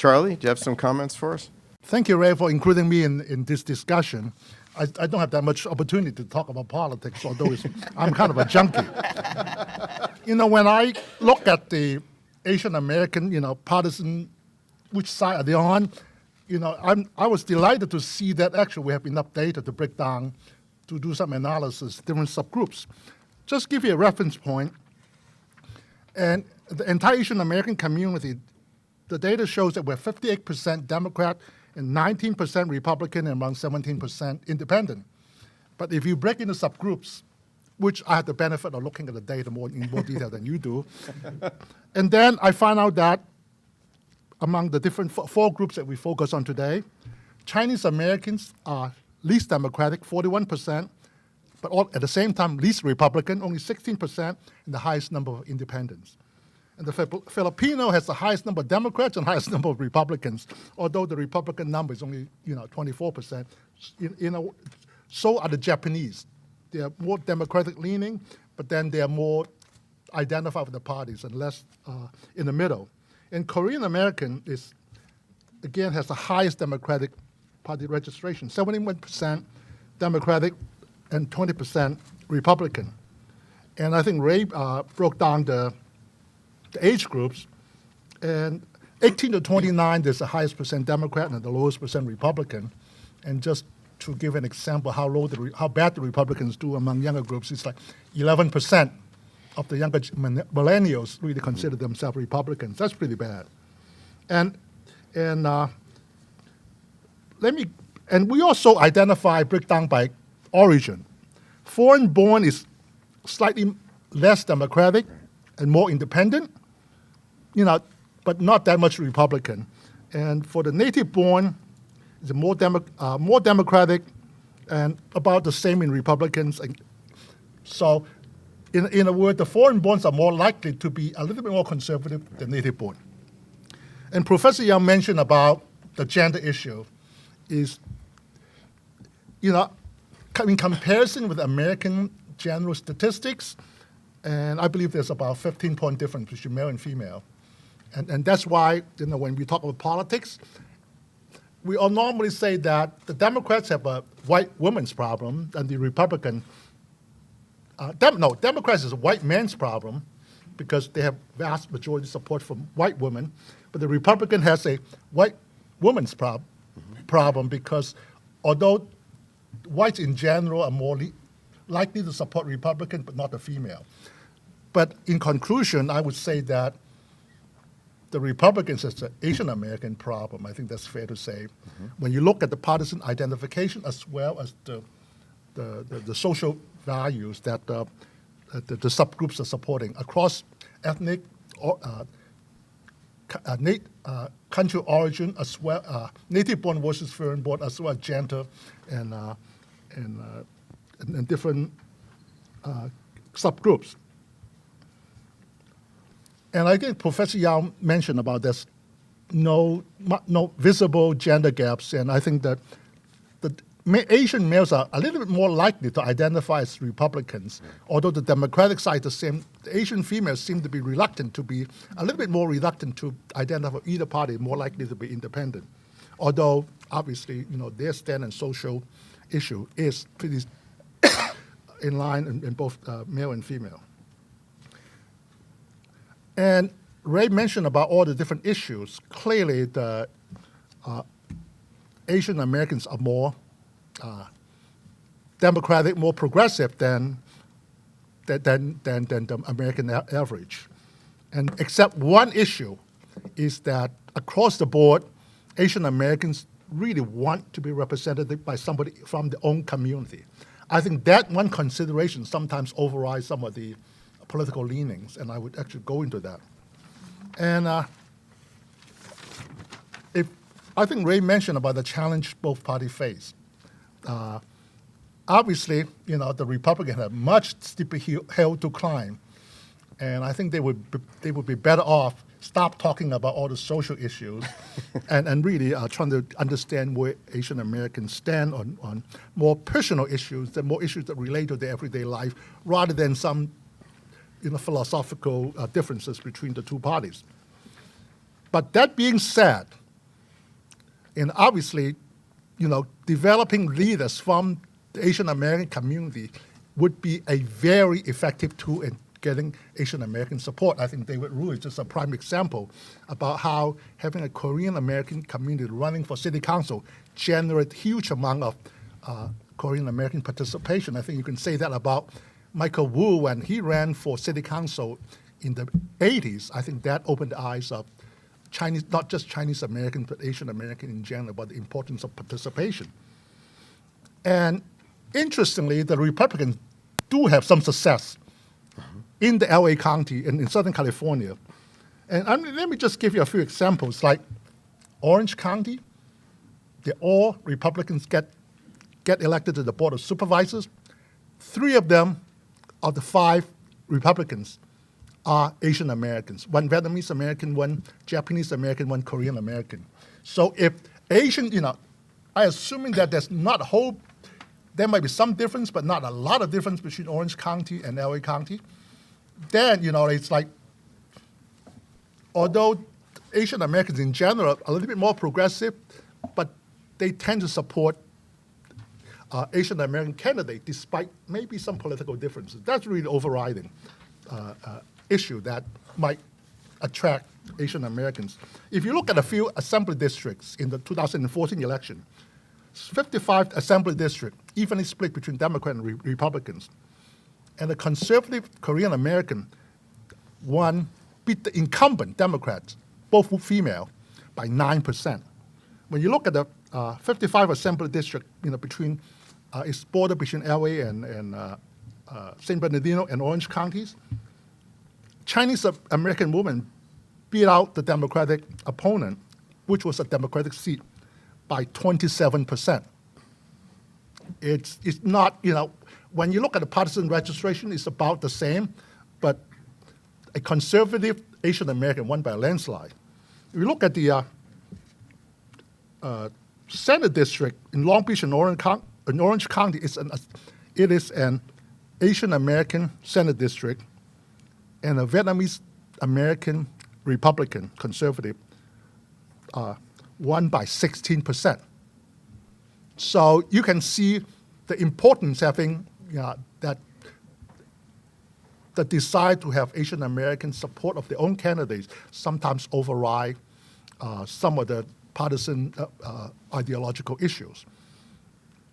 Charlie, do you have some comments for us? Thank you, Ray, for including me in this discussion. I don't have that much opportunity to talk about politics, although I'm kind of a junkie. When I look at the Asian American, partisan, which side are they on? I was delighted to see that actually we have enough data to break down, to do some analysis, different subgroups. Just give you a reference point. And the entire Asian American community, the data shows that we're 58% Democrat and 19% Republican and around 17% independent. But if you break into subgroups, which I had the benefit of looking at the data in more detail than you do, and then I found out that among the different four groups that we focus on today, Chinese Americans are least Democratic, 41%, but all, at the same time, least Republican, only 16%, and the highest number of independents. And the Filipino has the highest number of Democrats and highest number of Republicans, although the Republican number is only 24%. So are the Japanese. They are more Democratic leaning, but then they are more identified with the parties and less in the middle. And Korean American has the highest Democratic Party registration, 71% Democratic and 20% Republican. And I think Ray broke down the age groups, and 18 to 29, there's the highest percent Democrat and the lowest percent Republican. And just to give an example how bad the Republicans do among younger groups, it's like 11% of the younger millennials really consider themselves Republicans. That's pretty bad. And we also break down by origin. Foreign born is slightly less Democratic and more independent, but not that much Republican. And for the native born, it's more Democratic and about the same in Republicans. And so, in a word, the foreign borns are more likely to be a little bit more conservative than native born. And Professor Young mentioned about the gender issue is, in comparison with American general statistics, and I believe there's about 15-point difference between male and female. And that's why, when we talk about politics, we all normally say that the Democrats have a white woman's problem and the Republican, Democrats is a white man's problem because they have vast majority support from white women, but the Republican has a white woman's problem because although whites in general are more likely to support Republican, but not the female. But in conclusion, I would say that the Republicans is an Asian American problem. I think that's fair to say. When you look at the partisan identification as well as the social values that the subgroups are supporting across ethnic or country origin as well, native-born versus foreign-born, as well as gender and different subgroups. And I think Professor Yao mentioned about this, no visible gender gaps, and I think that the Asian males are a little bit more likely to identify as Republicans, although the Democratic side the same. The Asian females seem to be a little bit more reluctant to identify with either party, more likely to be independent. Although, obviously, their stand on social issue is pretty in line in both male and female. And Ray mentioned about all the different issues. Clearly, the Asian Americans are more democratic, more progressive than the American average. And except one issue is that across the board, Asian Americans really want to be represented by somebody from their own community. I think that one consideration sometimes overrides some of the political leanings, and I would actually go into that. And I think Ray mentioned about the challenge both parties face. Obviously, the Republicans have much steeper hill to climb, and I think they would be better off stop talking about all the social issues and really trying to understand where Asian Americans stand on more personal issues, more issues that relate to their everyday life, rather than some philosophical differences between the two parties. But that being said, And obviously, developing leaders from the Asian American community would be a very effective tool in getting Asian American support. I think David Rue is just a prime example about how having a Korean American community running for city council generate huge amount of Korean American participation. I think you can say that about Michael Wu when he ran for city council in the 80s. I think that opened the eyes of Chinese, not just Chinese American, but Asian American in general, about the importance of participation. And interestingly, the Republicans do have some success in the LA County and in Southern California. And let me just give you a few examples. Like Orange County, all Republicans get elected to the Board of Supervisors. 3 of them, of the 5 Republicans, are Asian Americans. 1 Vietnamese American, 1 Japanese American, 1 Korean American. So if Asian, I assuming that there might be some difference, but not a lot of difference between Orange County and LA County. Then, it's like, although Asian Americans in general are a little bit more progressive, but they tend to support Asian American candidates despite maybe some political differences. That's really the overriding issue that might attract Asian Americans. If you look at a few assembly districts in the 2014 election, 55 assembly districts, evenly split between Democrats and Republicans. And the conservative Korean American beat the incumbent Democrats, both female, by 9%. When you look at the 55 assembly district, it's border between LA and San Bernardino and Orange counties, Chinese American women beat out the Democratic opponent, which was a Democratic seat, by 27%. It's not, when you look at the partisan registration, it's about the same, but a conservative Asian American won by a landslide. If you look at the Senate district in Long Beach and Orange County, it is an Asian American Senate district and a Vietnamese American Republican conservative won by 16%. So you can see the importance having that the desire to have Asian American support of their own candidates sometimes override some of the partisan ideological issues.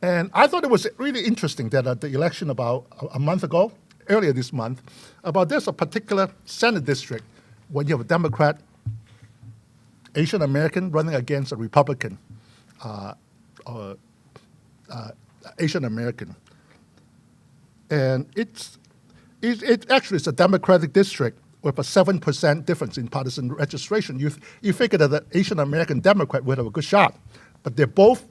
And I thought it was really interesting that at the election about a month ago, earlier this month, about there's a particular Senate district when you have a Democrat, Asian American running against a Republican, Asian American. And it actually is a Democratic district with a 7% difference in partisan registration. You figure that the Asian American Democrat would have a good shot, but they're both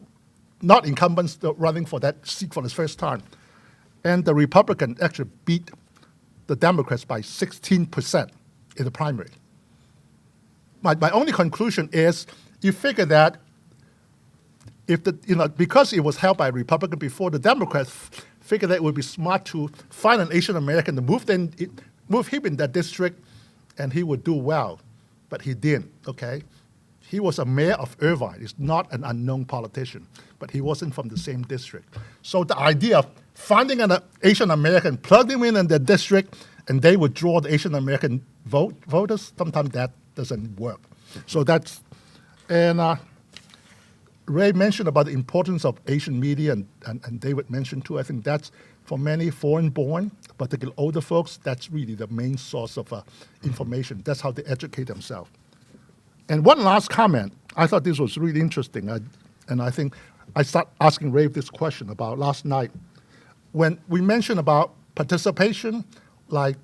not incumbents running for that seat for the first time. And the Republican actually beat the Democrats by 16% in the primary. My only conclusion is you figure that if because it was held by a Republican before, the Democrats figured that it would be smart to find an Asian American to move him in that district, and he would do well. But he didn't, okay? He was a mayor of Irvine. He's not an unknown politician, but he wasn't from the same district. So the idea of finding an Asian American, plug them in the district, and they would draw the Asian American voters, sometimes that doesn't work. So that's, and Ray mentioned about the importance of Asian media, and David mentioned too. I think that's, for many foreign-born, particularly older folks, that's really the main source of information. That's how they educate themselves. And one last comment. I thought this was really interesting, and I think I start asking Ray this question about last night. When we mentioned about participation, like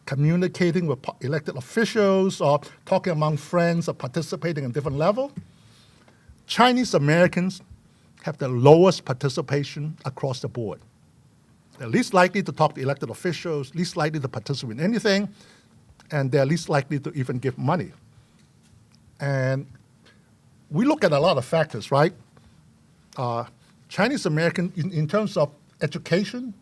communicating with elected officials or talking among friends or participating in different level, Chinese Americans have the lowest participation across the board. They're least likely to talk to elected officials, least likely to participate in anything, and they're least likely to even give money. And we look at a lot of factors, right? Chinese American, in terms of education,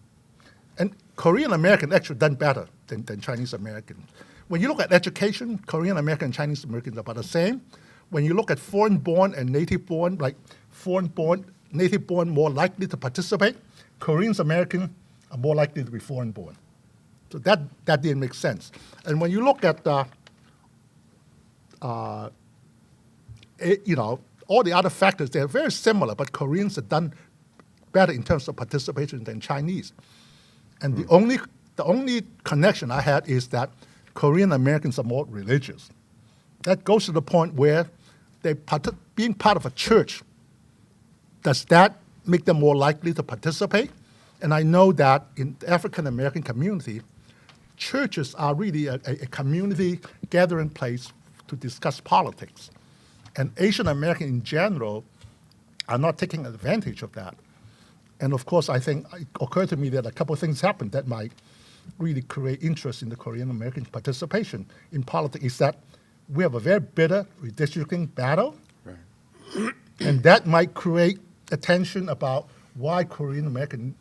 and Korean American actually done better than Chinese American. When you look at education, Korean American and Chinese Americans are about the same. when you look at foreign-born and native-born, like foreign-born, native-born more likely to participate, Koreans American are more likely to be foreign-born. So that didn't make sense. And when you look at all the other factors, they're very similar, but Koreans have done better in terms of participation than Chinese. And the only connection I had is that Korean Americans are more religious. That goes to the point where being part of a church, does that make them more likely to participate? And I know that in the African American community, churches are really a community gathering place to discuss politics. And Asian American in general are not taking advantage of that. And of course, I think it occurred to me that a couple of things happened that might really create interest in the Korean American participation in politics, is that we have a very bitter redistricting battle. Right. And that might create attention about why Korean Americans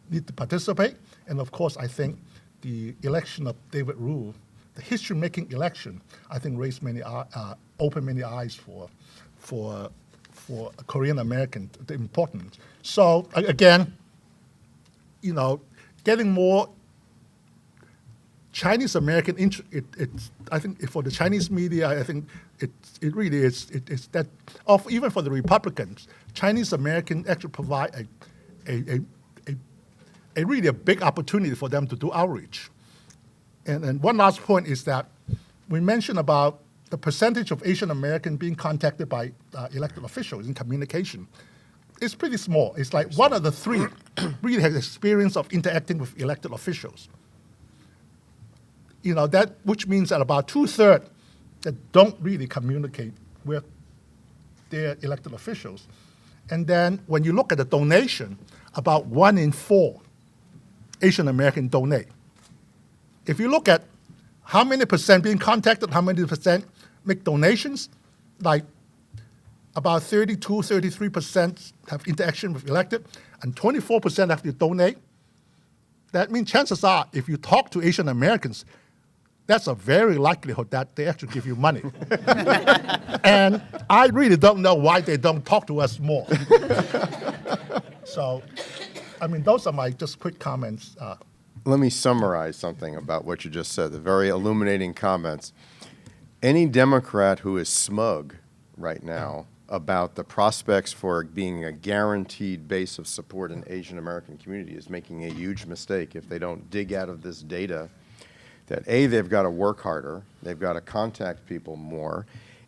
need to participate. And of course, I think the election of David Rule, the history-making election, I think raised opened many eyes for Korean American, the importance. So again, getting more Chinese American I think for the Chinese media, I think it really is. It's that even for the Republicans, Chinese American actually provide a really big opportunity for them to do outreach. And one last point is that we mentioned about the percentage of Asian American being contacted by elected officials in communication. It's pretty small. It's like one of the three really has experience of interacting with elected officials. That which means that about 2/3 that don't really communicate with their elected officials. And then when you look at the donation, about 1 in 4 Asian American donate. If you look at how many percent being contacted, how many percent make donations, like about 32, 33% have interaction with elected, and 24% have to donate. That means chances are, if you talk to Asian Americans, that's a very likelihood that they actually give you money. And I really don't know why they don't talk to us more. So, those are my just quick comments. Let me summarize something about what you just said, the very illuminating comments. Any Democrat who is smug right now about the prospects for being a guaranteed base of support in Asian American community is making a huge mistake if they don't dig out of this data that A, they've got to work harder, they've got to contact people more,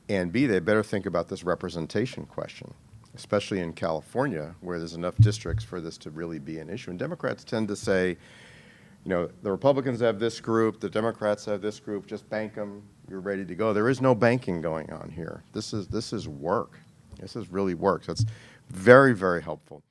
and B, they better think about this representation question, especially in California, where there's enough districts for this to really be an issue. And Democrats tend to say, the Republicans have this group, the Democrats have this group, just bank them, you're ready to go. There is no banking going on here. This is work. This is really work. So it's very, very helpful.